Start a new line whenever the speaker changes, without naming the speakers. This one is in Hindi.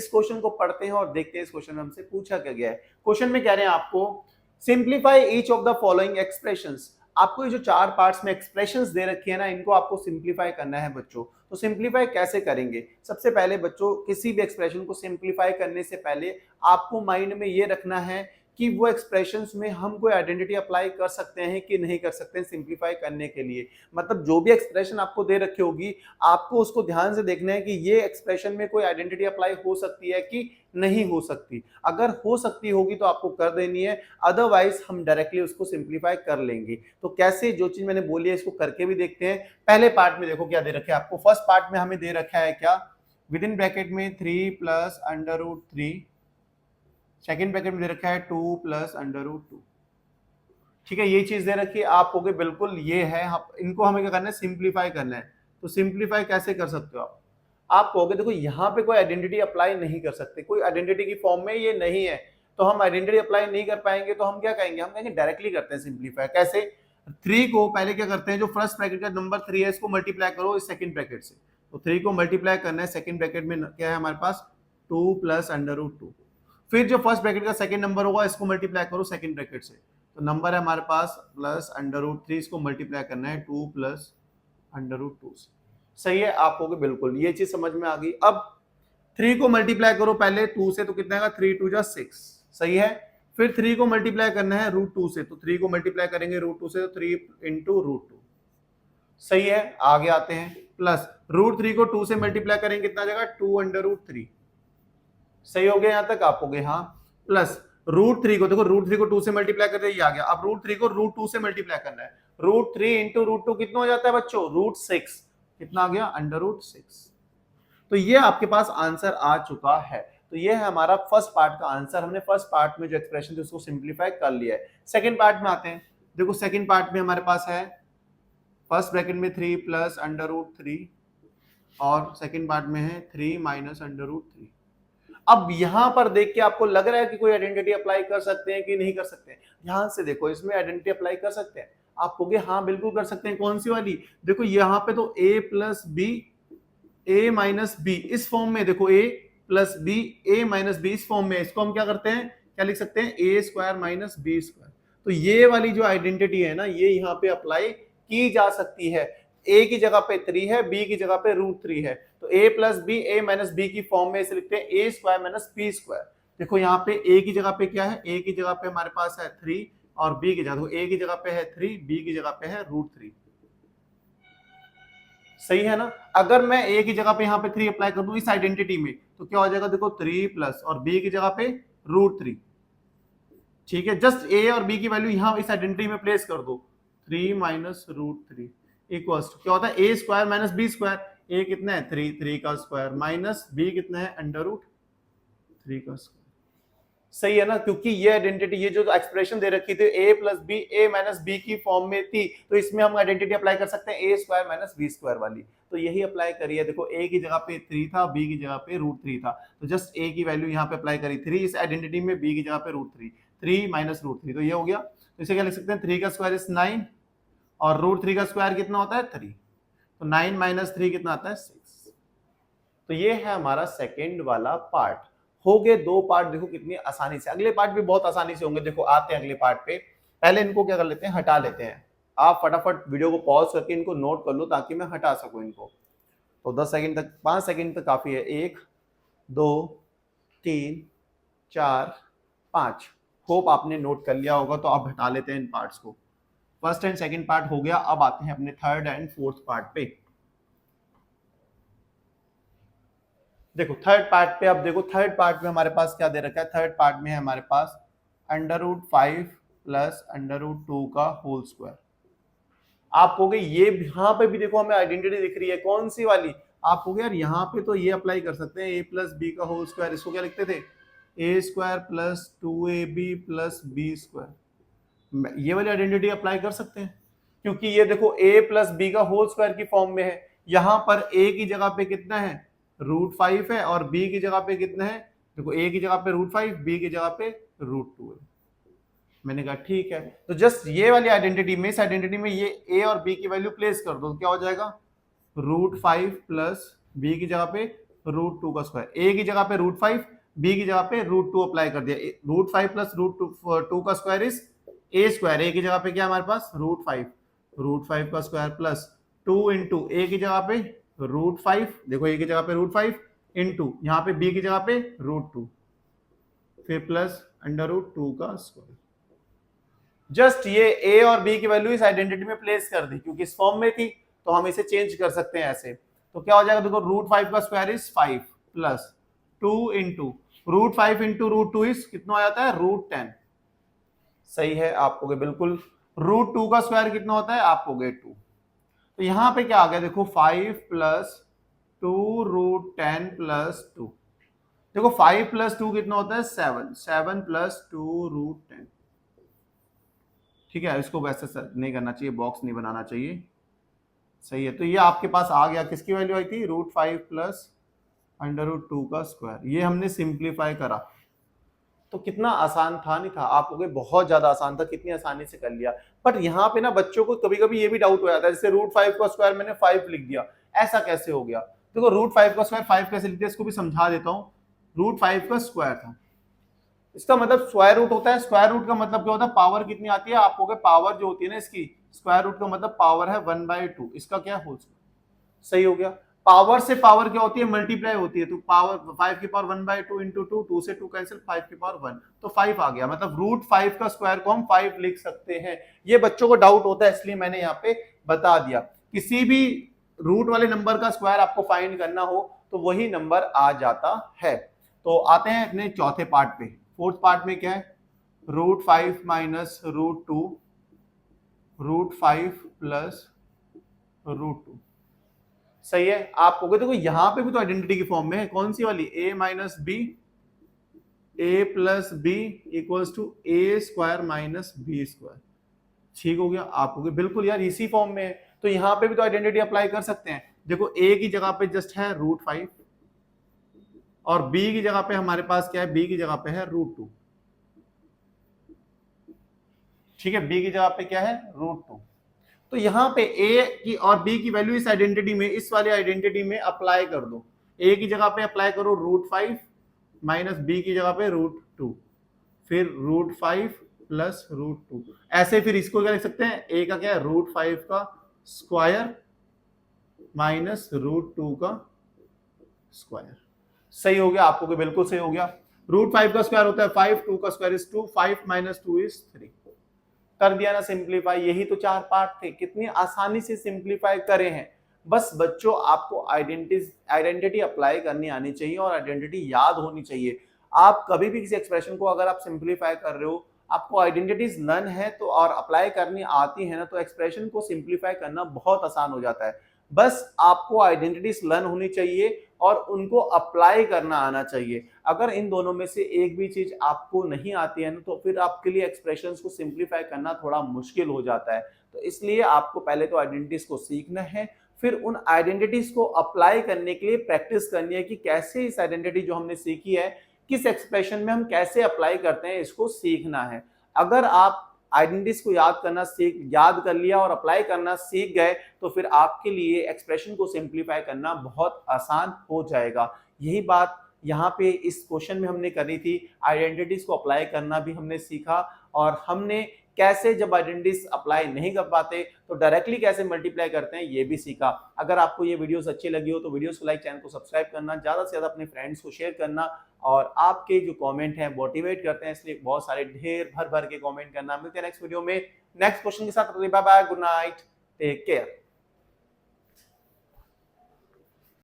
इस क्वेश्चन को पढ़ते हैं और देखते हैं इस क्वेश्चन में हमसे पूछा क्या गया है। क्वेश्चन में कह रहे हैं आपको simplify each of the following expressions. आपको ये जो चार पार्ट्स में एक्सप्रेशंस दे रखी है ना, इनको आपको सिंप्लीफाई करना है बच्चों। तो सिंप्लीफाई कैसे करेंगे? सबसे पहले बच्चों, किसी भी एक्सप्रेशन को सिंप्लीफाई करने से पहले आपको माइंड में ये रखना है कि वो एक्सप्रेशंस में हम कोई आइडेंटिटी अप्लाई कर सकते हैं कि नहीं कर सकते हैं सिंप्लीफाई करने के लिए। मतलब जो भी एक्सप्रेशन आपको दे रखी होगी, आपको उसको ध्यान से देखना है कि ये एक्सप्रेशन में कोई आइडेंटिटी अप्लाई हो सकती है कि नहीं हो सकती। अगर हो सकती होगी तो आपको कर देनी है, अदरवाइज हम डायरेक्टली उसको सिंप्लीफाई कर लेंगे। तो कैसे, जो चीज मैंने बोली है इसको करके भी देखते हैं। पहले पार्ट में देखो क्या दे रखा है आपको। फर्स्ट पार्ट में हमें दे रखा है क्या, विद इन ब्रैकेट में 3 plus under root 3, second bracket में दे रखा है 2 प्लस अंडर रूट 2। ठीक है, ये चीज दे रखी है, आप कहोगे बिल्कुल ये है, इनको हमें क्या करना है, सिंप्लीफाई करना है। तो सिंप्लीफाई कैसे कर सकते हो आप कहोगे देखो यहाँ पे कोई आइडेंटिटी अप्लाई नहीं कर सकते, कोई आइडेंटिटी की फॉर्म में ये नहीं है, तो हम आइडेंटिटी अप्लाई नहीं कर पाएंगे। तो हम क्या कहेंगे, हम कहेंगे डायरेक्टली करते हैं सिंप्लीफाई। कैसे? 3 को पहले क्या करते हैं, जो फर्स्ट ब्रैकेट का नंबर 3 है इसको मल्टीप्लाई करो इस सेकंड ब्रैकेट से। तो 3 को मल्टीप्लाई करना है, सेकंड ब्रैकेट में क्या है हमारे पास 2 प्लस अंडर रूट 2। फिर जो फर्स्ट ब्रैकेट का सेकंड नंबर होगा इसको मल्टीप्लाई करो सेकंड ब्रैकेट से, तो नंबर है हमारे पास प्लस अंडर रूट 3, इसको मल्टीप्लाई करना है 2 प्लस अंडर रूट 2 से। सही है, आप कहोगे बिल्कुल ये चीज समझ में आ गई। अब 3 को मल्टीप्लाई करो पहले 2 से, तो कितना आएगा 3 2 जा 6। सही है, फिर 3 को मल्टीप्लाई करना है रूट 2 से, तो 3 को मल्टीप्लाई करेंगे रूट 2 से, तो 3 इंटू रूट 2। सही है, आगे आते हैं, प्लस रूट 3 को 2 से मल्टीप्लाई करेंगे कितना आ जाएगा 2 अंडर रूट 3। सही हो गया यहां तक आप कहोगे हाँ। प्लस रूट 3 को देखो, रूट 3 को 2 से मल्टीप्लाई करते ये आ गया। अब रूट 3 को रूट 2 से मल्टीप्लाई करना है, रूट 3 इंटू रूट 2 कितना हो जाता है बच्चों, रूट 6। कितना आ गया, अंडर रूट 6। तो ये आपके पास आंसर आ चुका है। तो ये है हमारा फर्स्ट पार्ट का आंसर। हमने फर्स्ट पार्ट में जो एक्सप्रेशन थी उसको सिंप्लीफाई कर लिया है। सेकंड पार्ट में आते हैं। देखो सेकंड पार्ट में हमारे पास है फर्स्ट ब्रैकेट में 3 प्लस अंडर रूट 3 और सेकंड पार्ट में है 3 माइनस अंडर रूट 3। अब यहां पर देख के आपको लग रहा है कि कोई आइडेंटिटी अप्लाई कर सकते हैं कि नहीं कर सकते हैं। ध्यान से देखो, इसमें आइडेंटिटी अप्लाई कर सकते हैं। आप कहोगे हाँ बिल्कुल कर सकते हैं। कौन सी वाली? देखो यहाँ पे तो a plus B, a minus B इस फॉर्म में, देखो a plus B, a minus B इस फॉर्म में, इसको हम क्या करते हैं, क्या लिख सकते हैं, a square minus B square. तो ये वाली जो आइडेंटिटी है ना, ये यहाँ पे अप्लाई की जा सकती है। a की जगह पे 3 है, b की जगह पे रूट 3 है, तो a plus B, a minus B की फॉर्म में इसे लिखते हैं a square minus B square. देखो यहाँ पे a की जगह पे क्या है, a की जगह पे हमारे पास है 3 और b की जगह, a की जगह पे है 3, b की जगह पे है रूट 3। सही है ना? अगर मैं a की जगह पे यहाँ पे 3 अप्लाई कर दूं इस आइडेंटिटी में, तो क्या हो जाएगा, देखो 3 प्लस और b की जगह पे रूट 3। ठीक है, जस्ट a और b की वैल्यू यहाँ इस आइडेंटिटी में प्लेस कर दो, 3 माइनस रूट 3 इक्वल्स क्या होता है, a square minus B square. a कितना है 3, 3 का स्क्वायर माइनस b कितना है अंडर रूट 3 का स्क्वायर। सही है ना? क्योंकि ये आइडेंटिटी, ये जो एक्सप्रेशन दे रखी थी a plus B, A minus B की फॉर्म में थी, तो इसमें हम आइडेंटिटी अप्लाई कर सकते हैं a square minus B square वाली। तो यही अप्लाई करिए। देखो a की जगह पे 3 था, b की जगह पे रूट 3 था, तो जस्ट a की वैल्यू यहाँ पे अप्लाई करी 3 इस आइडेंटिटी में, b की जगह पे रूट 3, 3 माइनस रूट 3, तो ये हो गया। तो इसे क्या लिख सकते हैं, 3 का स्क्वायर इज 9 और रूट 3 का स्क्वायर कितना होता है 3, तो 9 माइनस 3 कितना आता है 6। तो ये है हमारा सेकेंड वाला पार्ट। हो गए 2 पार्ट, देखो कितनी आसानी से। अगले पार्ट भी बहुत आसानी से होंगे। देखो आते हैं अगले पार्ट पे। पहले इनको क्या कर लेते हैं, हटा लेते हैं। आप फटाफट वीडियो को पॉज करके इनको नोट कर लो ताकि मैं हटा सकूं इनको। तो 10 सेकंड तक, 5 सेकंड तक काफी है। 1 2 3 4 5। होप आपने नोट कर लिया होगा। तो आप हटा लेते हैं इन पार्ट्स को। फर्स्ट एंड सेकंड पार्ट हो गया। अब आते हैं अपने थर्ड एंड फोर्थ पार्ट पे। देखो थर्ड पार्ट पे, अब देखो थर्ड पार्ट में हमारे पास क्या दे रखा है। थर्ड पार्ट में है हमारे पास under root 5 plus under root 2 का होल स्क्वायर। आप कहोगे ये यहां पे भी देखो हमें आइडेंटिटी दिख रही है, कौन सी वाली? आप कहोगे यार यहाँ पे तो ये अप्लाई कर सकते हैं, a प्लस बी का होल स्क्वायर। इसको क्या लिखते थे, a square plus 2ab plus B square. ये वाली आइडेंटिटी अप्लाई कर सकते हैं क्योंकि ये देखो a प्लस बी का होल स्क्वायर की फॉर्म में है। यहां पर a की जगह पे कितना है, रूट 5 है, और b की जगह पे कितना है, देखो a की जगह पे रूट 5, b की जगह पे रूट 2 है। मैंने कहा ठीक है, तो जस्ट ये वाली आइडेंटिटी में, इस आइडेंटिटी में ये a और b की वैल्यू प्लेस कर दो, तो क्या हो जाएगा, रूट 5 प्लस b की जगह पे √2 का स्क्वायर, ए की जगह पे √5, बी की जगह पे √2 अप्लाई कर दिया। √5 प्लस √2 का स्क्वायर इज ए स्क्वायर, ए की जगह पे क्या हमारे पास √5, √5 का स्क्वायर प्लस 2 इंटू ए की जगह पे √5, देखो ए की जगह पे √5 इंटू यहाँ पे बी की जगह पे √2, फिर प्लस √2 का स्क्वायर। जस्ट ये ए और बी की वैल्यू इस आइडेंटिटी में प्लेस कर दी, क्योंकि इस फॉर्म में थी तो हम इसे चेंज कर सकते हैं ऐसे। तो क्या हो जाएगा, देखो √5 का square is 5 plus 2 into √5 into √2 is कितना हो जाता है √10। सही है, आप कहोगे बिल्कुल। √2 का स्क्वायर कितना होता है, आप कहोगे 2। तो यहां पे क्या आ गया, देखो 5 प्लस 2 √10 प्लस 2। देखो 5 प्लस 2 कितना होता है 7, 7 प्लस 2 √10। ठीक है, इसको वैसे नहीं करना चाहिए, बॉक्स नहीं बनाना चाहिए। सही है, तो ये आपके पास आ गया, किसकी वैल्यू आई थी √5 प्लस √2 का स्क्वायर। ये हमने सिंप्लीफाई करा, तो कितना आसान था, नहीं था? आप कहोगे बहुत ज्यादा आसान था, कितनी आसानी से कर लिया। बट यहाँ पे ना बच्चों को कभी कभी ये भी डाउट हो जाता है, जैसे √5 का स्क्वायर मैंने 5 लिख दिया, ऐसा कैसे हो गया? देखो √5 का स्क्वायर 5 कैसे लिख दिया, इसको भी समझा देता हूँ। √5 का स्क्वायर था, इसका मतलब स्क्वायर रूट होता है। स्क्वायर रूट का मतलब क्या होता है, पावर कितनी आती है, आप कहोगे पावर जो होती है ना इसकी, स्क्वायर रूट का मतलब पावर है 1/2, इसका क्या होल स्क्वायर। सही हो गया। पावर से पावर क्या होती है, मल्टीप्लाई होती है, तो पावर 5 की पावर 1/2 इंटू 2, 2 से 2 कैंसिल, 5 की पावर 1, तो 5 आ गया। मतलब √5 का स्क्वायर को हम 5 लिख सकते हैं। ये बच्चों को डाउट होता है, इसलिए मैंने यहाँ पे बता दिया। किसी भी रूट वाले नंबर का स्क्वायर आपको फाइंड करना हो तो वही नंबर आ जाता है। तो आते हैं अपने चौथे पार्ट पे। फोर्थ पार्ट में क्या है, √5 माइनस √2, √5 प्लस √2। सही है, आप कहोगे देखो यहां पे भी तो आइडेंटिटी की फॉर्म में है, कौन सी वाली, a minus B, a plus B equals to a square minus B square. ठीक हो गया, आप कहोगे बिल्कुल यार इसी फॉर्म में है, तो यहां पे भी तो आइडेंटिटी अप्लाई कर सकते हैं। देखो a की जगह पे जस्ट है √5 और b की जगह पे हमारे पास क्या है, b की जगह पे है √2। ठीक है, b की जगह पे क्या है √2। तो यहां पे a की और b की वैल्यू इस आइडेंटिटी में, इस वाली आइडेंटिटी में अप्लाई कर दो। a की जगह पे अप्लाई करो √5 माइनस b की जगह पे √2, फिर √5 प्लस √2। ऐसे फिर इसको क्या लिख सकते हैं, a का क्या है √5 का स्क्वायर माइनस √2 का स्क्वायर। सही हो गया, आपको बिल्कुल सही हो गया। √5 का स्क्वायर होता है 5, 2 का स्क्वायर इज 2, 5 माइनस 2 इज 3। कर दिया ना सिंप्लीफाई। यही तो 4 पार्ट थे, कितनी आसानी से सिंप्लीफाई करे हैं। बस बच्चों आपको आइडेंटिटी अप्लाई करनी आनी चाहिए और आइडेंटिटी याद होनी चाहिए। आप कभी भी किसी एक्सप्रेशन को अगर आप सिंप्लीफाई कर रहे हो, आपको आइडेंटिटीज नन है तो और अप्लाई करनी आती है ना, तो एक्सप्रेशन को सिंप्लीफाई करना बहुत आसान हो जाता है। बस आपको आइडेंटिटीज लर्न होनी चाहिए और उनको अप्लाई करना आना चाहिए। अगर इन दोनों में से एक भी चीज आपको नहीं आती है ना, तो फिर आपके लिए एक्सप्रेशंस को सिंप्लीफाई करना थोड़ा मुश्किल हो जाता है। तो इसलिए आपको पहले तो आइडेंटिटीज को सीखना है, फिर उन आइडेंटिटीज को अप्लाई करने के लिए प्रैक्टिस करनी है कि कैसे इस आइडेंटिटी जो हमने सीखी है किस एक्सप्रेशन में हम कैसे अप्लाई करते हैं, इसको सीखना है। अगर आप आइडेंटिटीज को याद कर लिया और अप्लाई करना सीख गए, तो फिर आपके लिए एक्सप्रेशन को सिंप्लीफाई करना बहुत आसान हो जाएगा। यही बात यहाँ पे इस क्वेश्चन में हमने करी थी। आइडेंटिटीज को अप्लाई करना भी हमने सीखा और हमने कैसे जब आइडेंटिटीज अप्लाई नहीं कर पाते तो डायरेक्टली कैसे मल्टीप्लाई करते हैं ये भी सीखा। अगर आपको ये वीडियोस अच्छी लगी हो तो वीडियोस को लाइक, चैनल को सब्सक्राइब करना, ज्यादा से ज्यादा अपने फ्रेंड्स को शेयर करना और आपके जो कमेंट हैं मोटिवेट करते हैं, इसलिए बहुत सारे ढेर भर भर के कमेंट करना। मिलते हैं नेक्स्ट वीडियो में नेक्स्ट क्वेश्चन के साथ। Bye bye, good night, take care.